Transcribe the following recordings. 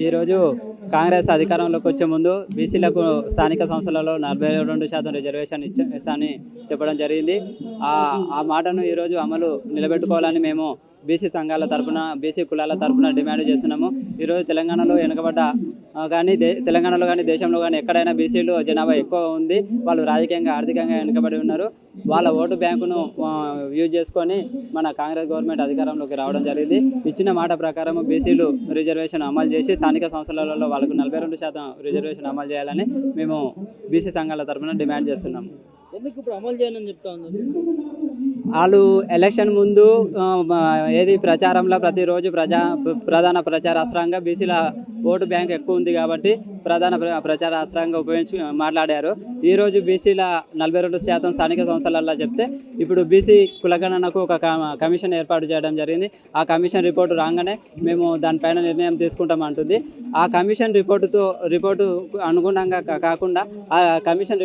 ఈరోజు కాంగ్రెస్ అధికారంలోకి వచ్చే ముందు బీసీలకు స్థానిక సంస్థలలో 42% రిజర్వేషన్ ఇస్తానని చెప్పడం జరిగింది. ఆ మాటను ఈరోజు అమలు నిలబెట్టుకోవాలని మేము బీసీ సంఘాల తరఫున, బీసీ కులాల తరఫున డిమాండ్ చేస్తున్నాము. ఈరోజు తెలంగాణలో వెనుకబడ్డ కానీ తెలంగాణలో కానీ దేశంలో కానీ ఎక్కడైనా బీసీలు జనాభా ఎక్కువ ఉంది. వాళ్ళు రాజకీయంగా, ఆర్థికంగా వెనుకబడి ఉన్నారు. వాళ్ళ ఓటు బ్యాంకును యూజ్ చేసుకొని మన కాంగ్రెస్ గవర్నమెంట్ అధికారంలోకి రావడం జరిగింది. ఇచ్చిన మాట ప్రకారం బీసీలు రిజర్వేషన్ అమలు చేసి స్థానిక సంస్థలలో వాళ్ళకు 42% రిజర్వేషన్ అమలు చేయాలని మేము బీసీ సంఘాల తరఫున డిమాండ్ చేస్తున్నాము. ఎందుకు ఇప్పుడు అమలు చేయనని చెప్తా ఉంది? వాళ్ళు ఎలక్షన్ ముందు ప్రచారంలో ప్రతిరోజు ప్రధాన ప్రచారాస్త్రంగా బీసీల ఓటు బ్యాంక్ ఎక్కువ ఉంది కాబట్టి ప్రధాన ప్రచారాస్త్రంగా ఉపయోగించి మాట్లాడారు. ఈరోజు బీసీల 42% స్థానిక సంస్థలలో చెప్తే ఇప్పుడు బీసీ కులగణనకు ఒక కమిషన్ ఏర్పాటు చేయడం జరిగింది. ఆ కమిషన్ రిపోర్టు రాగానే మేము దానిపైన నిర్ణయం తీసుకుంటామంటుంది. ఆ కమిషన్ రిపోర్టు అనుగుణంగా కాకుండా ఆ కమిషన్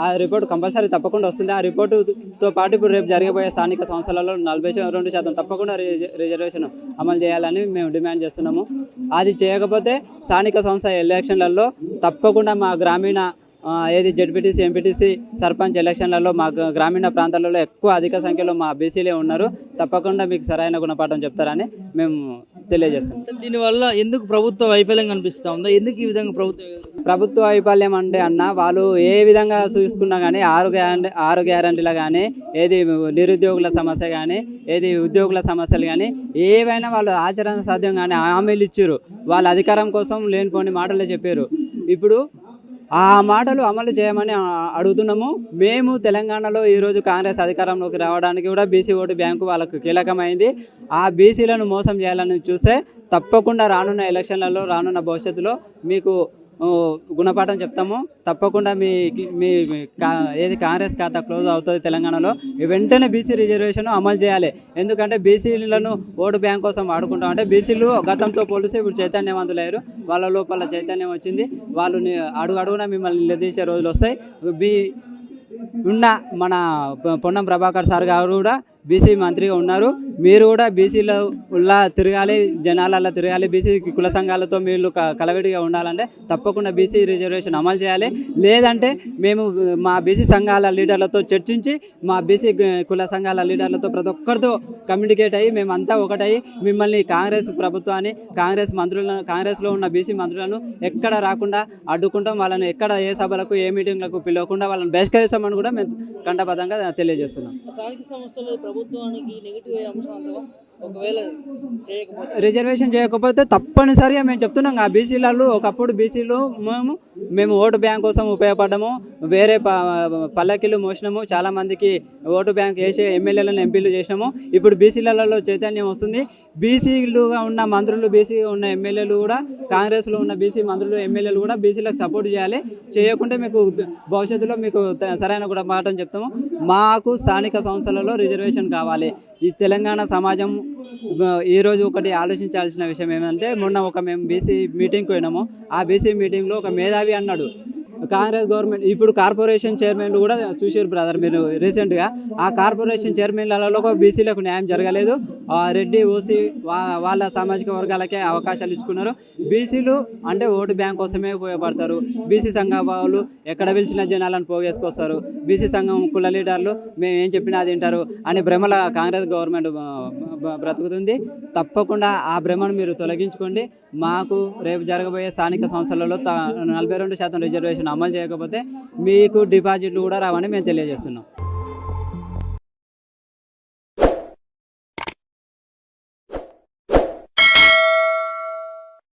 ఆ రిపోర్టు కంపల్సరీ తప్పకుండా వస్తుంది. ఆ రిపోర్టుతో పాటు ఇప్పుడు రేపు జరగబోయే స్థానిక సంస్థలలో 42% తప్పకుండా రిజర్వేషన్ అమలు చేయాలని మేము డిమాండ్ చేస్తున్నాము. అది చేయకపోతే స్థానిక సంస్థ ఎలక్షన్లలో తప్పకుండా మా గ్రామీణ జెడ్పీటీసీ, ఎంపీటీసీ, సర్పంచ్ ఎలక్షన్లలో మా గ్రామీణ ప్రాంతాలలో అధిక సంఖ్యలో మా బీసీలే ఉన్నారు. తప్పకుండా మీకు సరైన గుణపాఠం చెప్తారని మేము తెలియజేస్తున్నాం. దీనివల్ల ఎందుకు ప్రభుత్వ వైఫల్యం కనిపిస్తూ ఉందో, ఎందుకు ఈ విధంగా ప్రభుత్వ వైఫల్యం అంటే వాళ్ళు ఏ విధంగా చూసుకున్నా కానీ 6 గ్యారంటీలు కానీ నిరుద్యోగుల సమస్య కానీ ఉద్యోగుల సమస్యలు కానీ ఏవైనా వాళ్ళు ఆచరణ సాధ్యం కానీ హామీలు ఇచ్చారు. వాళ్ళ అధికారం కోసం లేనిపోని మాటలే చెప్పారు. ఇప్పుడు ఆ మాటలు అమలు చేయమని అడుగుతున్నాము. మేము తెలంగాణలో ఈరోజు కాంగ్రెస్ అధికారంలోకి రావడానికి కూడా బీసీ ఓటు బ్యాంకు వాళ్ళకు కీలకమైంది. ఆ బీసీలను మోసం చేయాలని చూస్తే తప్పకుండా రానున్న ఎలక్షన్లలో, రానున్న భవిష్యత్తులో మీకు గుణపాఠం చెప్తాము. తప్పకుండా మీ కాంగ్రెస్ ఖాతా క్లోజ్ అవుతుంది తెలంగాణలో. వెంటనే బీసీ రిజర్వేషన్ అమలు చేయాలి. ఎందుకంటే బీసీలను ఓటు బ్యాంక్ కోసం వాడుకుంటాం. అంటే బీసీలు గతంతో పోలిస్తే ఇప్పుడు చైతన్యవంతులయ్యారు. వాళ్ళ లోపల చైతన్యం వచ్చింది. వాళ్ళు అడుగడుగునా మిమ్మల్ని నిలదీసే రోజులు వస్తాయి. మన పొన్నం ప్రభాకర్ సార్ గారు కూడా బీసీ మంత్రిగా ఉన్నారు. మీరు కూడా బీసీలో తిరగాలి, జనాలలో తిరగాలి. బీసీ కుల సంఘాలతో మీరు కలవిడిగా ఉండాలంటే తప్పకుండా బీసీ రిజర్వేషన్ అమలు చేయాలి. లేదంటే మేము మా బీసీ సంఘాల లీడర్లతో చర్చించి, మా బీసీ కుల సంఘాల లీడర్లతో ప్రతి ఒక్కరితో కమ్యూనికేట్ అయ్యి మేమంతా ఒకటయ్యి మిమ్మల్ని కాంగ్రెస్ ప్రభుత్వాన్ని, కాంగ్రెస్లో ఉన్న బీసీ మంత్రులను ఎక్కడ రాకుండా అడ్డుకుంటాం. వాళ్ళని ఎక్కడ ఏ సభలకు, ఏ మీటింగ్లకు పిలవకుండా వాళ్ళని బహిష్కరిస్తామని కూడా మేము కంఠబద్ధంగా తెలియజేస్తున్నాం. ప్రభుత్వానికి నెగిటివ్ అంశం అంటావా? ఒకవేళ రిజర్వేషన్ చేయకపోతే తప్పనిసరిగా మేము చెప్తున్నాం. ఆ బీసీలలో ఒకప్పుడు బీసీలు మేము ఓటు బ్యాంక్ కోసం ఉపయోగపడ్డాము. వేరే పల్లకిలు మోసినాము. చాలామందికి ఓటు బ్యాంక్ వేసే ఎమ్మెల్యేలను, ఎంపీలు చేసినాము. ఇప్పుడు బీసీలలో చైతన్యం వస్తుంది. బీసీలుగా ఉన్న మంత్రులు, బీసీగా ఉన్న ఎమ్మెల్యేలు కూడా, కాంగ్రెస్లో ఉన్న బీసీ మంత్రులు, ఎమ్మెల్యేలు కూడా బీసీలకు సపోర్ట్ చేయాలి. చేయకుంటే మీకు భవిష్యత్తులో మీకు సరైన కూడా మాట చెప్తాము. మాకు స్థానిక సంస్థలలో రిజర్వేషన్ కావాలి. ఈ తెలంగాణ సమాజం ఈరోజు ఒకటి ఆలోచించాల్సిన విషయం ఏమంటే, మేము బీసీ మీటింగ్కి పోయినాము. ఆ బీసీ మీటింగ్లో ఒక మేధావి అన్నాడు, కాంగ్రెస్ గవర్నమెంట్ ఇప్పుడు కార్పొరేషన్ చైర్మన్లు కూడా చూసారు బ్రదర్ మీరు రీసెంట్గా. ఆ కార్పొరేషన్ చైర్మన్లలో బీసీలకు న్యాయం జరగలేదు. రెడ్డి, ఓసీ వాళ్ళ సామాజిక వర్గాలకే అవకాశాలు ఇచ్చుకున్నారు. బీసీలు అంటే ఓటు బ్యాంక్ కోసమే ఉపయోగపడతారు. బీసీ సంఘం వాళ్ళు ఎక్కడ పిలిచిన జనాలను పోగేసుకొస్తారు. బీసీ సంఘం కుల లీడర్లు మేము ఏం చెప్పినా అది వింటారు అని భ్రమల కాంగ్రెస్ గవర్నమెంట్ బ్రతుకుతుంది. తప్పకుండా ఆ భ్రమను మీరు తొలగించుకోండి. మాకు రేపు జరగబోయే స్థానిక సంస్థలలో 42% రిజర్వేషన్ అమలు చేయకపోతే మీకు డిపాజిట్లు కూడా రావని మేము తెలియజేస్తున్నాం.